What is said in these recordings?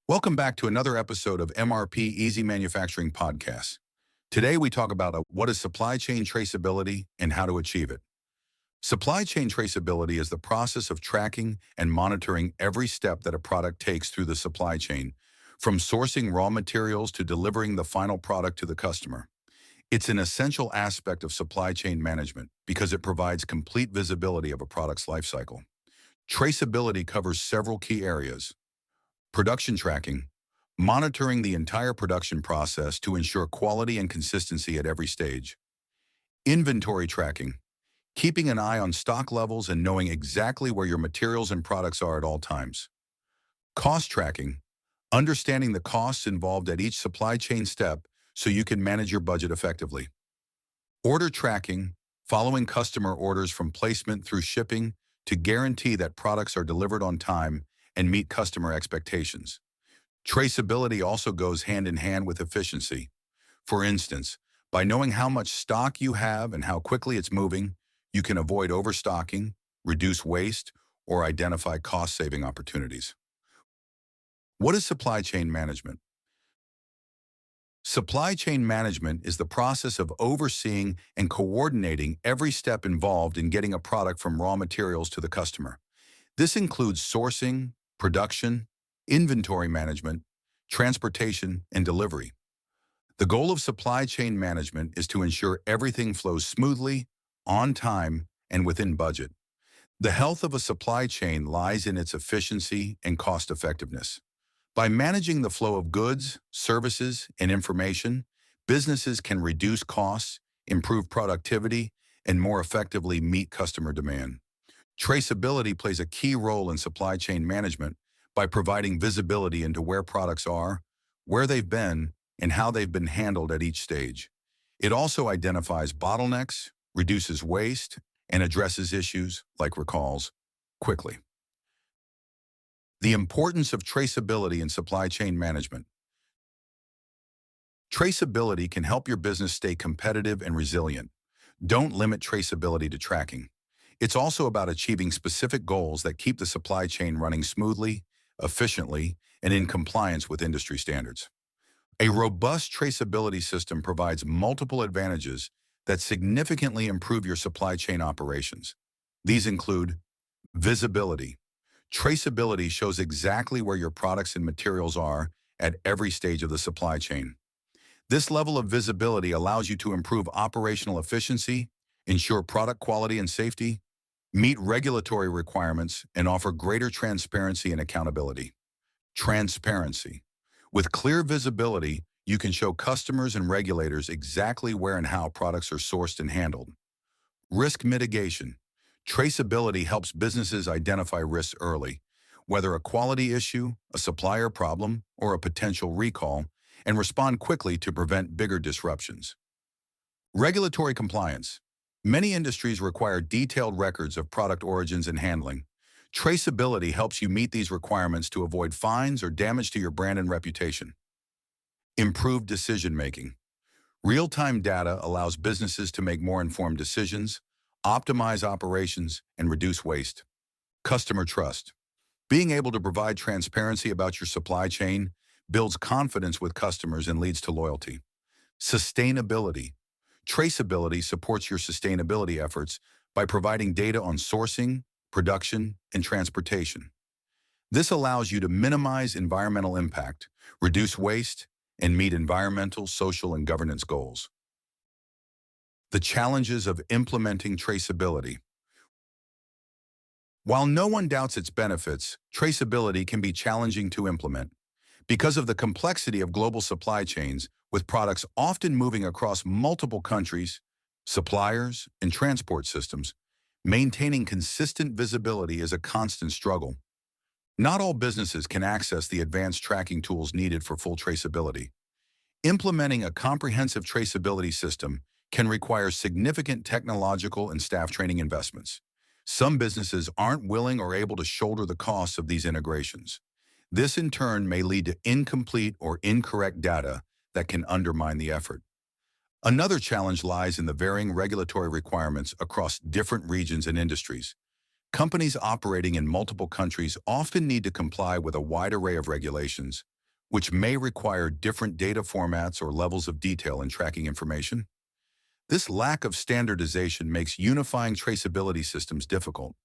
Welcome back to another episode of MRP Easy Manufacturing Podcast. Today we talk about what is supply chain traceability and how to achieve it. Supply chain traceability is the process of tracking and monitoring every step that a product takes through the supply chain, from sourcing raw materials to delivering the final product to the customer. It's an essential aspect of supply chain management because it provides complete visibility of a product's life cycle. Traceability covers several key areas: production tracking, monitoring the entire production process to ensure quality and consistency at every stage. Inventory tracking, keeping an eye on stock levels and knowing exactly where your materials and products are at all times. Cost tracking, understanding the costs involved at each supply chain step so you can manage your budget effectively. Order tracking, following customer orders from placement through shipping to guarantee that products are delivered on time and meet customer expectations. Traceability also goes hand in hand with efficiency. For instance, by knowing how much stock you have and how quickly it's moving, you can avoid overstocking, reduce waste, or identify cost-saving opportunities. What is supply chain management? Supply chain management is the process of overseeing and coordinating every step involved in getting a product from raw materials to the customer. This includes sourcing, production, inventory management, transportation, and delivery. The goal of supply chain management is to ensure everything flows smoothly, on time, and within budget. The health of a supply chain lies in its efficiency and cost effectiveness. By managing the flow of goods, services, and information, businesses can reduce costs, improve productivity, and more effectively meet customer demand. Traceability plays a key role in supply chain management by providing visibility into where products are, where they've been, and how they've been handled at each stage. It also identifies bottlenecks, reduces waste, and addresses issues, like recalls, quickly. The importance of traceability in supply chain management. Traceability can help your business stay competitive and resilient. Don't limit traceability to tracking. It's also about achieving specific goals that keep the supply chain running smoothly, efficiently, and in compliance with industry standards. A robust traceability system provides multiple advantages that significantly improve your supply chain operations. These include visibility. Traceability shows exactly where your products and materials are at every stage of the supply chain. This level of visibility allows you to improve operational efficiency, ensure product quality and safety, meet regulatory requirements, and offer greater transparency and accountability. Transparency. With clear visibility, you can show customers and regulators exactly where and how products are sourced and handled. Risk mitigation. Traceability helps businesses identify risks early, whether a quality issue, a supplier problem, or a potential recall, and respond quickly to prevent bigger disruptions. Regulatory compliance. Many industries require detailed records of product origins and handling. Traceability helps you meet these requirements to avoid fines or damage to your brand and reputation. Improved decision-making. Real-time data allows businesses to make more informed decisions, optimize operations, and reduce waste. Customer trust. Being able to provide transparency about your supply chain builds confidence with customers and leads to loyalty. Sustainability. Traceability supports your sustainability efforts by providing data on sourcing, production, and transportation. This allows you to minimize environmental impact, reduce waste, and meet environmental, social, and governance goals. The challenges of implementing traceability. While no one doubts its benefits, traceability can be challenging to implement. Because of the complexity of global supply chains, with products often moving across multiple countries, suppliers, and transport systems, maintaining consistent visibility is a constant struggle. Not all businesses can access the advanced tracking tools needed for full traceability. Implementing a comprehensive traceability system can require significant technological and staff training investments. Some businesses aren't willing or able to shoulder the costs of these integrations. This in turn may lead to incomplete or incorrect data that can undermine the effort. Another challenge lies in the varying regulatory requirements across different regions and industries. Companies operating in multiple countries often need to comply with a wide array of regulations, which may require different data formats or levels of detail in tracking information. This lack of standardization makes unifying traceability systems difficult.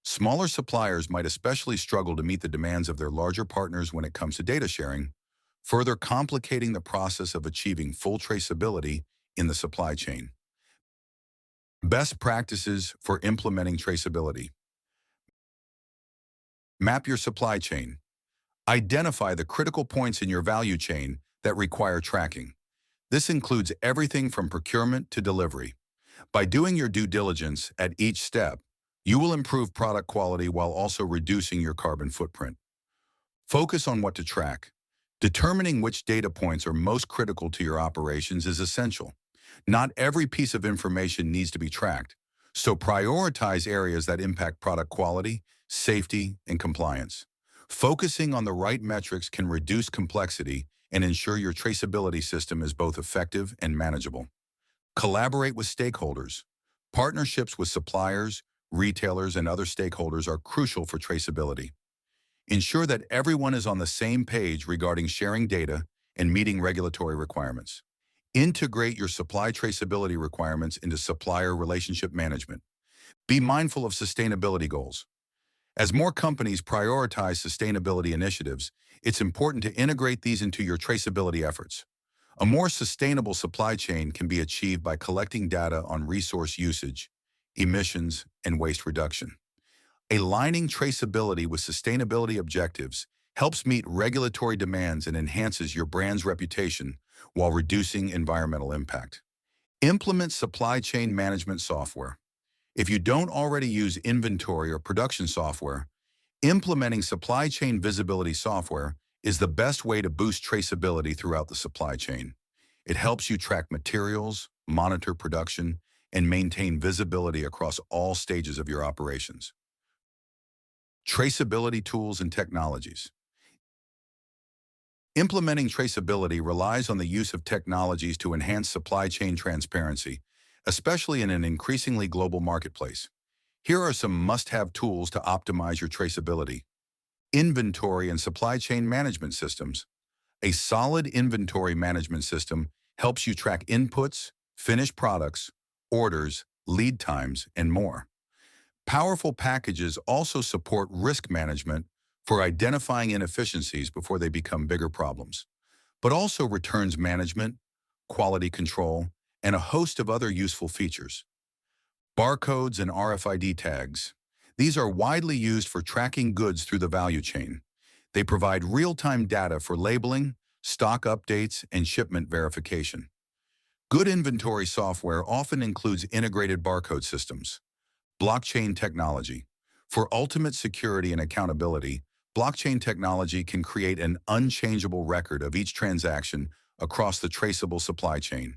Smaller suppliers might especially struggle to meet the demands of their larger partners when it comes to data sharing, further complicating the process of achieving full traceability in the supply chain. Best practices for implementing traceability. Map your supply chain. Identify the critical points in your value chain that require tracking. This includes everything from procurement to delivery. By doing your due diligence at each step, you will improve product quality while also reducing your carbon footprint. Focus on what to track. Determining which data points are most critical to your operations is essential. Not every piece of information needs to be tracked, so prioritize areas that impact product quality, safety, and compliance. Focusing on the right metrics can reduce complexity and ensure your traceability system is both effective and manageable. Collaborate with stakeholders. Partnerships with suppliers, retailers, and other stakeholders are crucial for traceability. Ensure that everyone is on the same page regarding sharing data and meeting regulatory requirements. Integrate your supply traceability requirements into supplier relationship management. Be mindful of sustainability goals. As more companies prioritize sustainability initiatives, it's important to integrate these into your traceability efforts. A more sustainable supply chain can be achieved by collecting data on resource usage, emissions, and waste reduction. Aligning traceability with sustainability objectives helps meet regulatory demands and enhances your brand's reputation while reducing environmental impact. Implement supply chain management software. If you don't already use inventory or production software, implementing supply chain visibility software is the best way to boost traceability throughout the supply chain. It helps you track materials, monitor production, and maintain visibility across all stages of your operations. Traceability tools and technologies. Implementing traceability relies on the use of technologies to enhance supply chain transparency, especially in an increasingly global marketplace. Here are some must-have tools to optimize your traceability. Inventory and supply chain management systems. A solid inventory management system helps you track inputs, finished products, orders, lead times, and more. Powerful packages also support risk management for identifying inefficiencies before they become bigger problems, but also returns management, quality control, and a host of other useful features. Barcodes and RFID tags. These are widely used for tracking goods through the value chain. They provide real-time data for labeling, stock updates, and shipment verification. Good inventory software often includes integrated barcode systems. Blockchain technology. For ultimate security and accountability, blockchain technology can create an unchangeable record of each transaction across the traceable supply chain.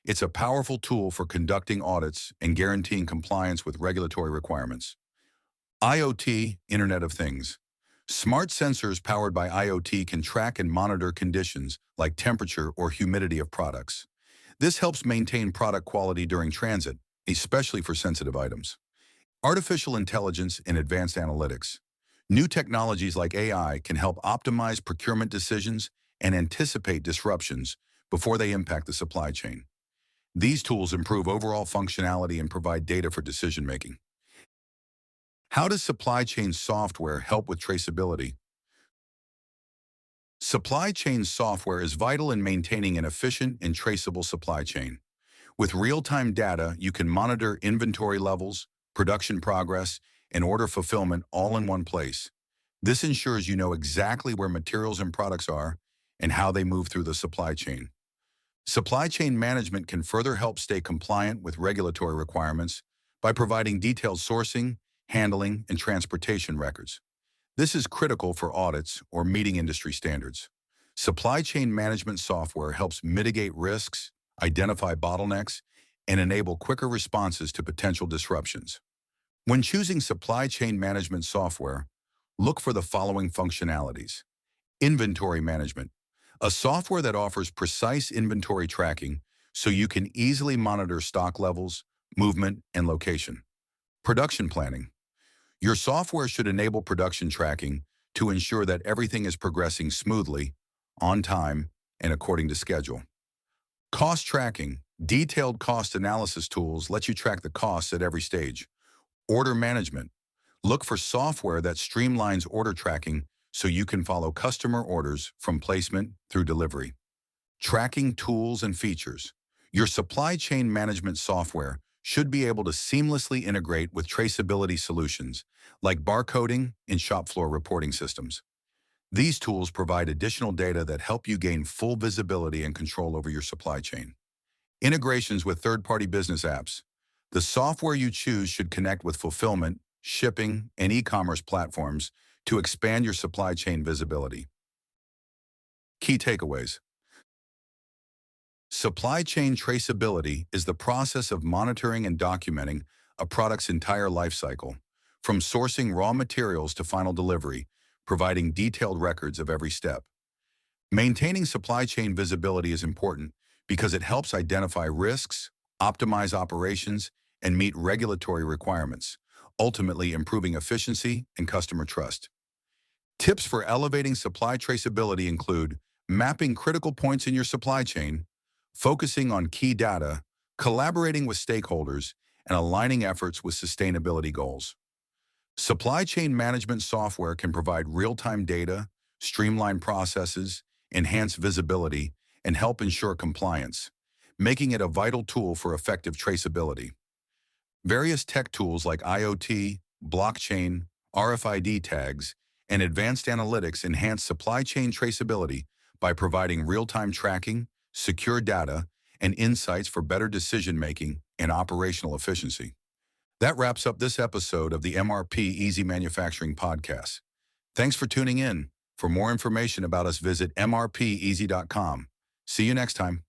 It's a powerful tool for conducting audits and guaranteeing compliance with regulatory requirements. IoT, Internet of Things. Smart sensors powered by IoT can track and monitor conditions like temperature or humidity of products. This helps maintain product quality during transit, especially for sensitive items. Artificial intelligence and advanced analytics. New technologies like AI can help optimize procurement decisions and anticipate disruptions before they impact the supply chain. These tools improve overall functionality and provide data for decision-making. How does supply chain software help with traceability? Supply chain software is vital in maintaining an efficient and traceable supply chain. With real-time data, you can monitor inventory levels, production progress, and order fulfillment all in one place. This ensures you know exactly where materials and products are and how they move through the supply chain. Supply chain management can further help stay compliant with regulatory requirements by providing detailed sourcing, handling, and transportation records. This is critical for audits or meeting industry standards. Supply chain management software helps mitigate risks, identify bottlenecks, and enable quicker responses to potential disruptions. When choosing supply chain management software, look for the following functionalities. Inventory management, a software that offers precise inventory tracking so you can easily monitor stock levels, movement, and location. Production planning. Your software should enable production tracking to ensure that everything is progressing smoothly on time, and according to schedule. Cost tracking. Detailed cost analysis tools let you track the costs at every stage. Order management. Look for software that streamlines order tracking so you can follow customer orders from placement through delivery. Tracking tools and features. Your supply chain management software should be able to seamlessly integrate with traceability solutions like barcoding and shop floor reporting systems. These tools provide additional data that help you gain full visibility and control over your supply chain. Integrations with third-party business apps. The software you choose should connect with fulfillment, shipping, and e-commerce platforms to expand your supply chain visibility. Key takeaways. Supply chain traceability is the process of monitoring and documenting a product's entire life cycle, from sourcing raw materials to final delivery, providing detailed records of every step. Maintaining supply chain visibility is important because it helps identify risks, optimize operations, and meet regulatory requirements, ultimately improving efficiency and customer trust. Tips for elevating supply traceability include mapping critical points in your supply chain, focusing on key data, collaborating with stakeholders, and aligning efforts with sustainability goals. Supply chain management software can provide real-time data, streamline processes, enhance visibility, and help ensure compliance, making it a vital tool for effective traceability. Various tech tools like IoT, blockchain, RFID tags, and advanced analytics enhance supply chain traceability by providing real-time tracking, secure data, and insights for better decision-making and operational efficiency. That wraps up this episode of the MRP Easy Manufacturing Podcast. Thanks for tuning in. For more information about us, visit mrpeasy.com. See you next time.